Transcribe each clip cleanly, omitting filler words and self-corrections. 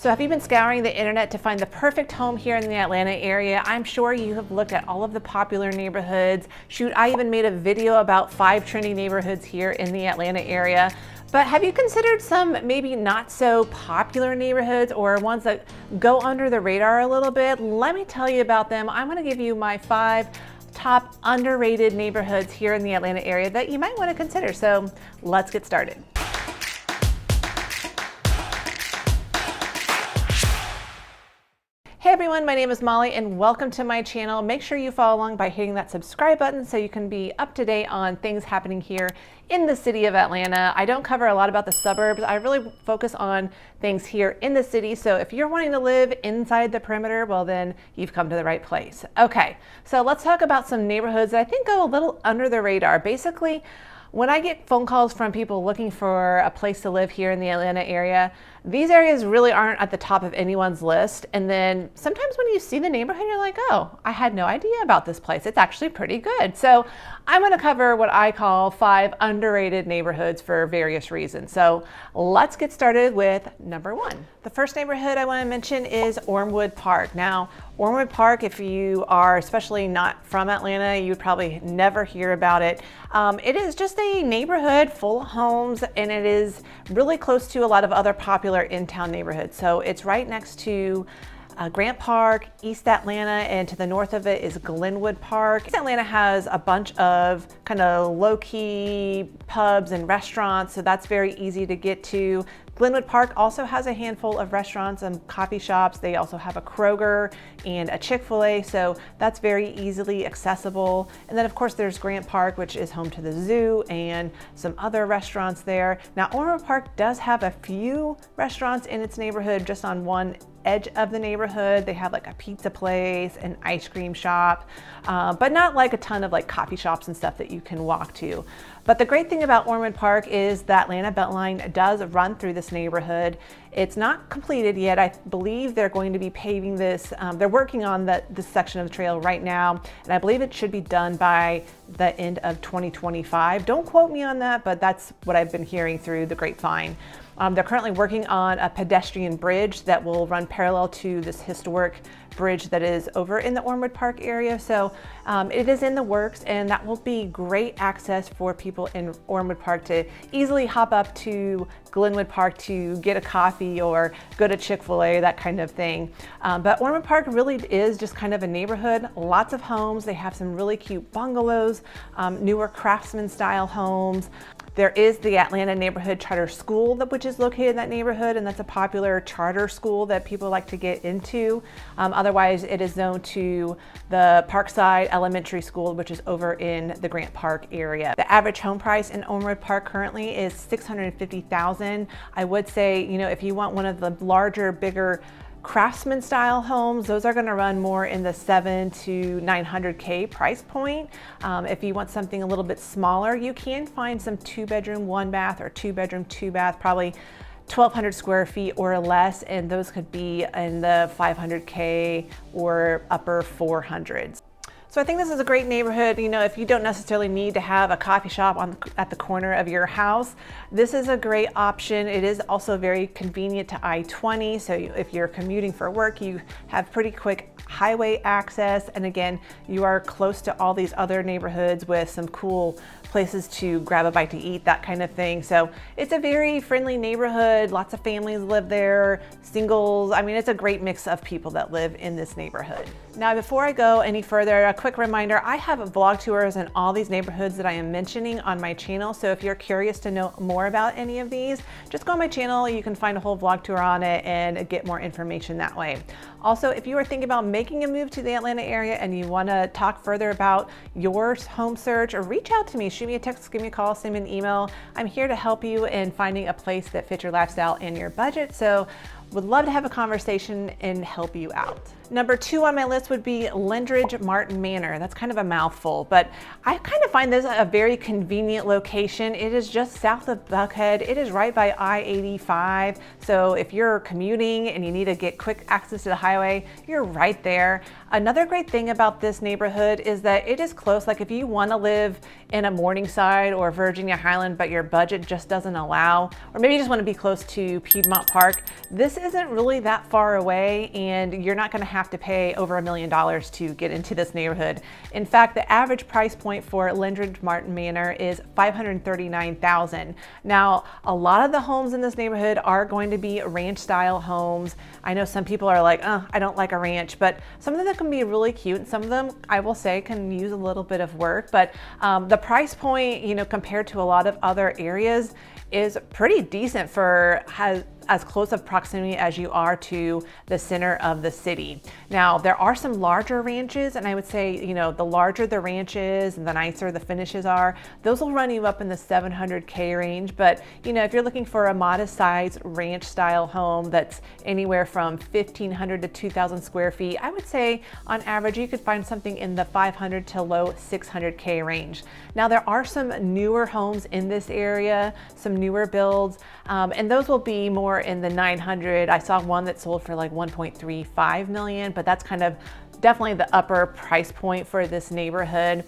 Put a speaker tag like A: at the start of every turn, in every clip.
A: So have you been scouring the internet to find the perfect home here in the Atlanta area? I'm sure you have looked at all of the popular neighborhoods. Shoot, I even made a video about 5 trendy neighborhoods here in the Atlanta area. But have you considered some maybe not so popular neighborhoods or ones that go under the radar a little bit? Let me tell you about them. I'm going to give you my 5 top underrated neighborhoods here in the Atlanta area that you might want to consider. So let's get started. Hey everyone, my name is Molly and welcome to my channel. Make sure you follow along by hitting that subscribe button so you can be up to date on things happening here in the city of Atlanta. I don't cover a lot about the suburbs. I really focus on things here in the city. So if you're wanting to live inside the perimeter, well then you've come to the right place. Okay, so let's talk about some neighborhoods that I think go a little under the radar. Basically, when I get phone calls from people looking for a place to live here in the Atlanta area, these areas really aren't at the top of anyone's list. And then sometimes when you see the neighborhood, you're like, oh, I had no idea about this place. It's actually pretty good. So I'm going to cover what I call 5 underrated neighborhoods for various reasons. So let's get started with number 1. The first neighborhood I want to mention is Ormwood Park. Now, Ormwood Park, if you are especially not from Atlanta, you would probably never hear about it. It is just a neighborhood full of homes, and it is really close to a lot of other popular in-town neighborhoods. So it's right next to Grant Park, East Atlanta, and to the north of it is Glenwood Park. East Atlanta has a bunch of kind of low-key pubs and restaurants, so that's very easy to get to. Glenwood Park also has a handful of restaurants and coffee shops. They also have a Kroger and a Chick-fil-A, so that's very easily accessible. And then of course there's Grant Park, which is home to the zoo and some other restaurants there. Now Ormwood Park does have a few restaurants in its neighborhood just on one edge of the neighborhood. They have like a pizza place, an ice cream shop, but not like a ton of like coffee shops and stuff that you can walk to. But the great thing about Ormwood Park is the Atlanta Beltline does run through this neighborhood. It's not completed yet. I believe they're going to be paving this. They're working on this section of the trail right now, and I believe it should be done by the end of 2025. Don't quote me on that, but that's what I've been hearing through the grapevine. They're currently working on a pedestrian bridge that will run parallel to this historic bridge that is over in the Ormwood Park area. So it is in the works, and that will be great access for people in Ormwood Park to easily hop up to Glenwood Park to get a coffee or go to Chick-fil-A, that kind of thing. But Ormwood Park really is just kind of a neighborhood, lots of homes. They have some really cute bungalows, newer craftsman style homes. There is the Atlanta Neighborhood Charter School, which is located in that neighborhood, and that's a popular charter school that people like to get into. Otherwise, it is known to the Parkside Elementary School, which is over in the Grant Park area. The average home price in Ormwood Park currently is $650,000. I would say, you know, if you want one of the larger, bigger craftsman style homes, those are going to run more in the $700,000 to $900,000 price point. If you want something a little bit smaller, you can find some 2-bedroom, 1-bath or 2-bedroom, 2-bath, probably 1,200 square feet or less, and those could be in the $500,000 or upper 400s. So I think this is a great neighborhood. You know, if you don't necessarily need to have a coffee shop at the corner of your house, this is a great option. It is also very convenient to I-20. So if you're commuting for work, you have pretty quick highway access. And again, you are close to all these other neighborhoods with some cool places to grab a bite to eat, that kind of thing. So it's a very friendly neighborhood. Lots of families live there, singles. I mean, it's a great mix of people that live in this neighborhood. Now, before I go any further, a quick reminder, I have vlog tours in all these neighborhoods that I am mentioning on my channel. So if you're curious to know more about any of these, just go on my channel. You can find a whole vlog tour on it and get more information that way. Also, if you are thinking about making a move to the Atlanta area and you want to talk further about your home search, or reach out to me, shoot me a text, give me a call, send me an email. I'm here to help you in finding a place that fits your lifestyle and your budget. So would love to have a conversation and help you out. Number 2 on my list would be Lendridge Martin Manor. That's kind of a mouthful, but I kind of find this a very convenient location. It is just south of Buckhead. It is right by I-85. So if you're commuting and you need to get quick access to the highway, you're right there. Another great thing about this neighborhood is that it is close. Like if you want to live in a Morningside or Virginia Highland, but your budget just doesn't allow, or maybe you just want to be close to Piedmont Park, this isn't really that far away, and you're not going to have to pay over $1 million to get into this neighborhood. In fact, the average price point for Lindridge Martin Manor is $539,000. Now, a lot of the homes in this neighborhood are going to be ranch style homes. I know some people are like, oh, I don't like a ranch, but some of them can be really cute, and some of them, I will say, can use a little bit of work. But the price point, you know, compared to a lot of other areas, is pretty decent for as close of proximity as you are to the center of the city. Now, there are some larger ranches, and I would say, you know, the larger the ranch is and the nicer the finishes are, those will run you up in the $700K range. But, you know, if you're looking for a modest size ranch style home that's anywhere from 1,500 to 2,000 square feet, I would say on average you could find something in the 500 to low 600K range. Now, there are some newer homes in this area, some newer builds, and those will be more in the 900. I saw one that sold for like 1.35 million, but that's kind of definitely the upper price point for this neighborhood.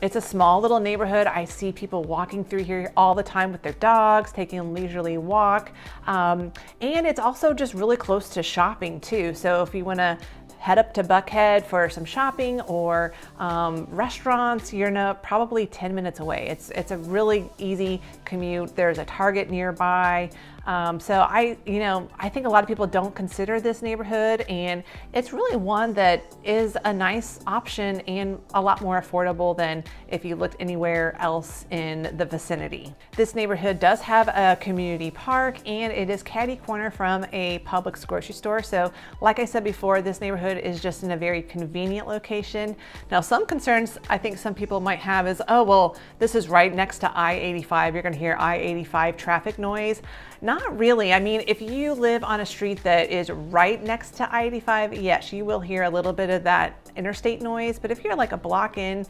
A: It's a small little neighborhood. I see people walking through here all the time with their dogs, taking a leisurely walk. And it's also just really close to shopping too. So if you want to head up to Buckhead for some shopping or restaurants, you're probably 10 minutes away. It's a really easy commute. There's a Target nearby. So I think a lot of people don't consider this neighborhood, and it's really one that is a nice option and a lot more affordable than if you looked anywhere else in the vicinity. This neighborhood does have a community park, and it is catty corner from a Publix grocery store. So like I said before, this neighborhood is just in a very convenient location. Now, some concerns I think some people might have is, oh, well, this is right next to I-85. You're going to hear I-85 traffic noise. Not really. I mean, if you live on a street that is right next to I-85, yes, you will hear a little bit of that interstate noise. But if you're like a block in,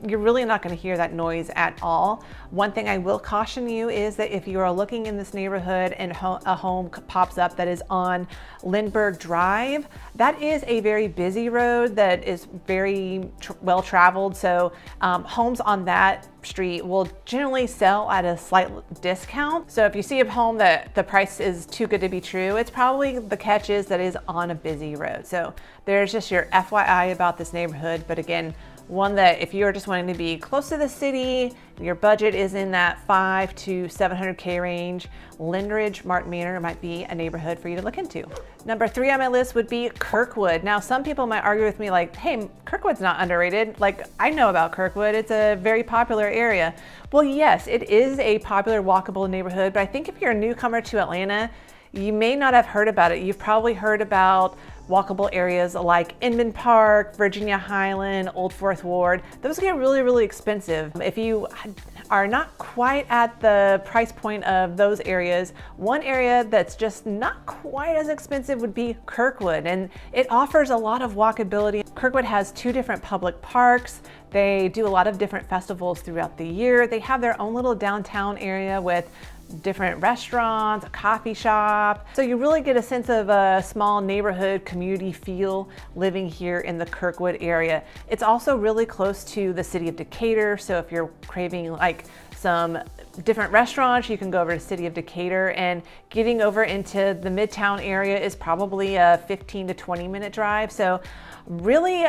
A: you're really not going to hear that noise at all. One thing I will caution you is that if you are looking in this neighborhood and a home pops up that is on Lindbergh Drive, that is a very busy road that is very well traveled. So homes on that street will generally sell at a slight discount. So if you see a home that the price is too good to be true, it's probably the catch is that is on a busy road. So there's just your FYI about this neighborhood. But again, one that if you're just wanting to be close to the city, your budget is in that 5 to 700K range, Lindridge Martin Manor might be a neighborhood for you to look into. Number 3 on my list would be Kirkwood. Now, some people might argue with me like, hey, Kirkwood's not underrated. Like, I know about Kirkwood. It's a very popular area. Well, yes, it is a popular walkable neighborhood, but I think if you're a newcomer to Atlanta, you may not have heard about it. You've probably heard about walkable areas like Inman Park, Virginia Highland, Old Fourth Ward. Those get really, really expensive. If you are not quite at the price point of those areas, one area that's just not quite as expensive would be Kirkwood, and it offers a lot of walkability. Kirkwood has 2 different public parks. They do a lot of different festivals throughout the year. They have their own little downtown area with different restaurants, a coffee shop. So you really get a sense of a small neighborhood community feel living here in the Kirkwood area. It's also really close to the city of Decatur. So if you're craving like some different restaurants, you can go over to the city of Decatur, and getting over into the Midtown area is probably a 15 to 20 minute drive. So really,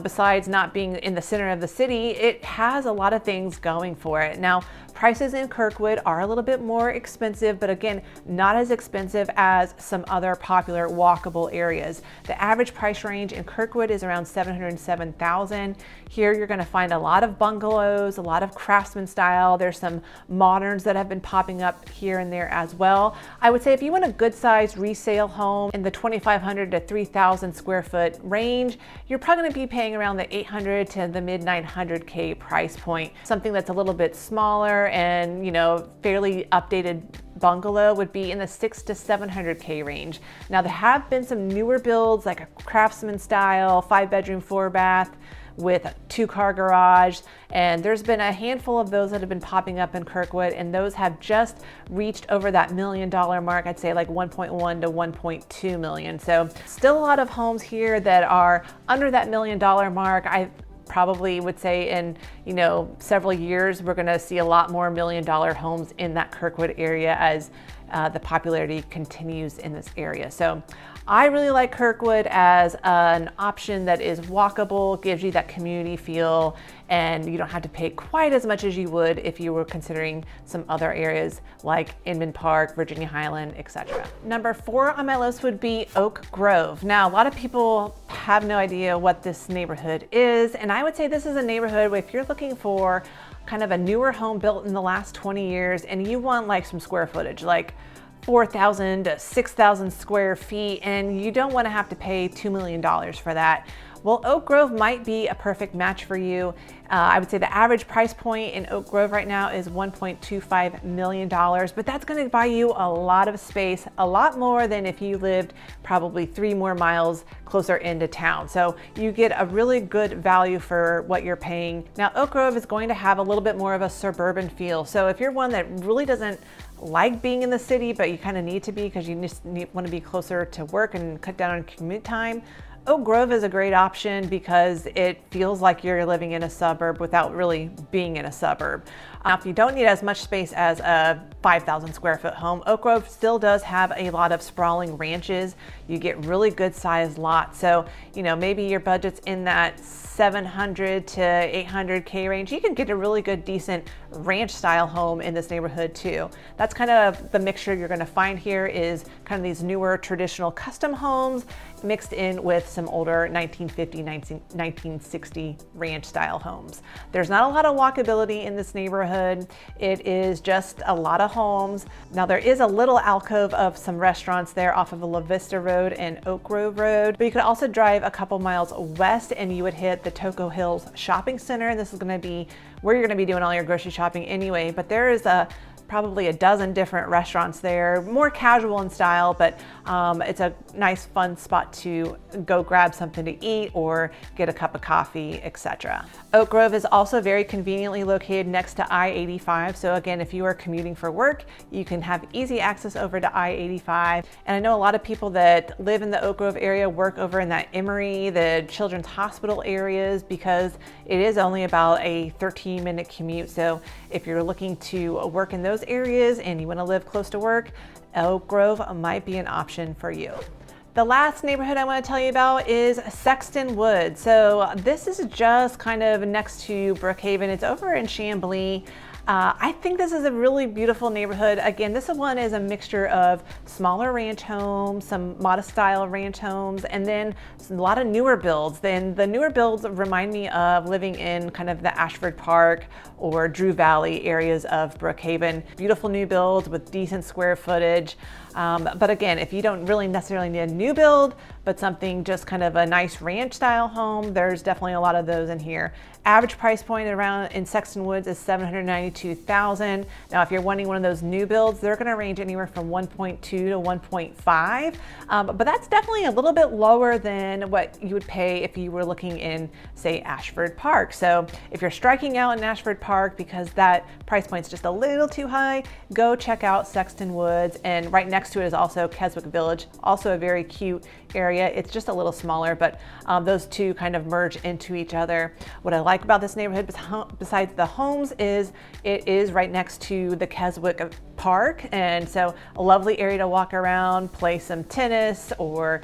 A: besides not being in the center of the city, it has a lot of things going for it. Now, prices in Kirkwood are a little bit more expensive, but again, not as expensive as some other popular walkable areas. The average price range in Kirkwood is around $707,000. Here you're going to find a lot of bungalows, a lot of craftsman style. There's some moderns that have been popping up here and there as well. I would say if you want a good sized resale home in the 2,500 to 3,000 square foot range, you're probably going to be paying around the 800 to the mid 900K price point. Something that's a little bit smaller and, fairly updated bungalow would be in the 6 to 700K range. Now, there have been some newer builds like a craftsman style 5-bedroom 4-bath with a 2-car garage, and there's been a handful of those that have been popping up in Kirkwood, and those have just reached over that $1 million mark. I'd say like 1.1 to 1.2 million. So still a lot of homes here that are under that $1 million mark. I probably would say in several years we're going to see a lot more $1 million homes in that Kirkwood area as the popularity continues in this area. So I really like Kirkwood as an option that is walkable, gives you that community feel, and you don't have to pay quite as much as you would if you were considering some other areas like Inman Park, Virginia Highland, etc. Number 4 on my list would be Oak Grove. Now, a lot of people have no idea what this neighborhood is, and I would say this is a neighborhood where if you're looking for kind of a newer home built in the last 20 years and you want like some square footage, like 4,000 to 6,000 square feet, and you don't want to have to pay $2 million for that, well, Oak Grove might be a perfect match for you. I would say the average price point in Oak Grove right now is $1.25 million, but that's going to buy you a lot of space, a lot more than if you lived probably 3 more miles closer into town. So you get a really good value for what you're paying. Now, Oak Grove is going to have a little bit more of a suburban feel. So if you're one that really doesn't like being in the city, but you kind of need to be because you just want to be closer to work and cut down on commute time, Oak Grove is a great option because it feels like you're living in a suburb without really being in a suburb. If you don't need as much space as a 5,000 square foot home, Oak Grove still does have a lot of sprawling ranches. You get really good sized lots. So, you know, maybe your budget's in that 700 to 800K range. You can get a really good, decent ranch style home in this neighborhood too. That's kind of the mixture you're going to find here, is kind of these newer traditional custom homes mixed in with some older 1950, 1960 ranch style homes. There's not a lot of walkability in this neighborhood. It is just a lot of homes. Now there is a little alcove of some restaurants there off of La Vista Road and Oak Grove Road, but you could also drive a couple miles west and you would hit the Toco Hills Shopping Center. This is going to be where you're going to be doing all your grocery shopping anyway, but there is probably a dozen different restaurants there, more casual in style, but it's a nice fun spot to go grab something to eat or get a cup of coffee, etc. Oak Grove is also very conveniently located next to I-85. So again, if you are commuting for work, you can have easy access over to I-85. And I know a lot of people that live in the Oak Grove area work over in that Emory, the Children's Hospital areas, because it is only about a 13-minute commute. So if you're looking to work in those areas and you want to live close to work, Oak Grove might be an option for you. The last neighborhood I want to tell you about is Sexton Woods. So this is just kind of next to Brookhaven. It's over in Chamblee. I think this is a really beautiful neighborhood. Again, this one is a mixture of smaller ranch homes, some modest style ranch homes, and then a lot of newer builds. Then the newer builds remind me of living in kind of the Ashford Park or Drew Valley areas of Brookhaven. Beautiful new builds with decent square footage. But again, if you don't really necessarily need a new build, but something just kind of a nice ranch style home, there's definitely a lot of those in here. Average price point around in Sexton Woods is $792,000. Now, if you're wanting one of those new builds, they're going to range anywhere from 1.2 to 1.5. But that's definitely a little bit lower than what you would pay if you were looking in, say, Ashford Park. So if you're striking out in Ashford Park because that price point's just a little too high, go check out Sexton Woods. And right next to it is also Keswick Village, also a very cute area. It's just a little smaller, but those two kind of merge into each other. What I like about this neighborhood, besides the homes, is it is right next to the Keswick Park, and so a lovely area to walk around, play some tennis, or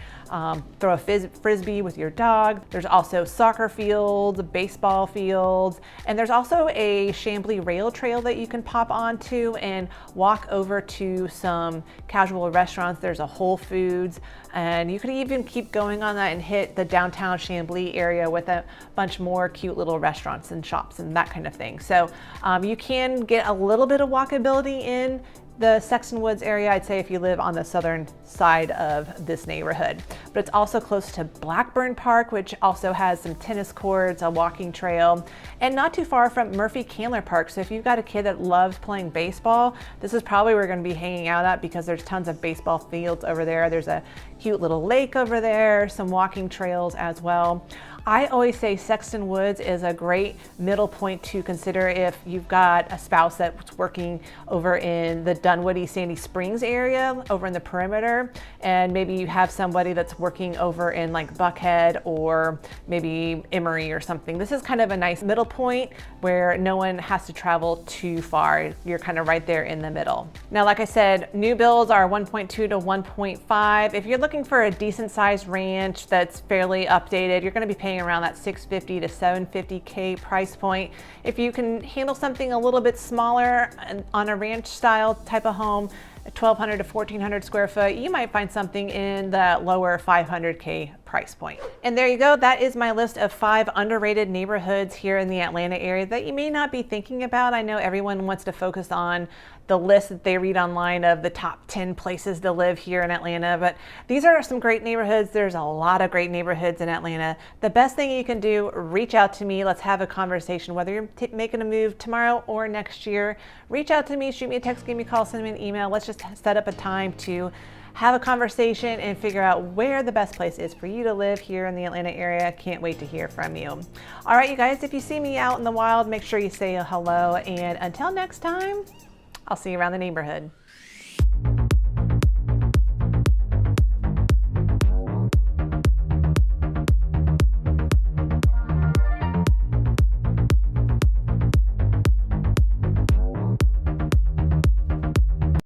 A: throw a frisbee with your dog. There's also soccer fields, baseball fields, and there's also a Chamblee rail trail that you can pop onto and walk over to some casual restaurants. There's a Whole Foods, and you could even keep going on that and hit the downtown Chamblee area with a bunch more cute little restaurants and shops and that kind of thing. So you can get a little bit of walkability in the Sexton Woods area, I'd say, if you live on the southern side of this neighborhood. But it's also close to Blackburn Park, which also has some tennis courts, a walking trail, and not too far from Murphy Candler Park. So if you've got a kid that loves playing baseball, this is probably where you're going to be hanging out at, because there's tons of baseball fields over there. There's a cute little lake over there, some walking trails as well. I always say Sexton Woods is a great middle point to consider if you've got a spouse that's working over in the Dunwoody, Sandy Springs area, over in the perimeter, and maybe you have somebody that's working over in like Buckhead or maybe Emory or something. This is kind of a nice middle point where no one has to travel too far. You're kind of right there in the middle. Now, like I said, new builds are 1.2 to 1.5. If you're looking for a decent sized ranch that's fairly updated, you're going to be paying around that $650 to $750K price point. If you can handle something a little bit smaller on a ranch style type of home, 1,200 to 1,400 square foot, you might find something in the lower 500K price point. And there you go. That is my list of 5 underrated neighborhoods here in the Atlanta area that you may not be thinking about. I know everyone wants to focus on the list that they read online of the top 10 places to live here in Atlanta, but these are some great neighborhoods. There's a lot of great neighborhoods in Atlanta. The best thing you can do, reach out to me. Let's have a conversation, whether you're making a move tomorrow or next year. Reach out to me, shoot me a text, give me a call, send me an email. Let's just set up a time to have a conversation and figure out where the best place is for you to live here in the Atlanta area. Can't wait to hear from you. All right, you guys, if you see me out in the wild, make sure you say hello. And until next time, I'll see you around the neighborhood.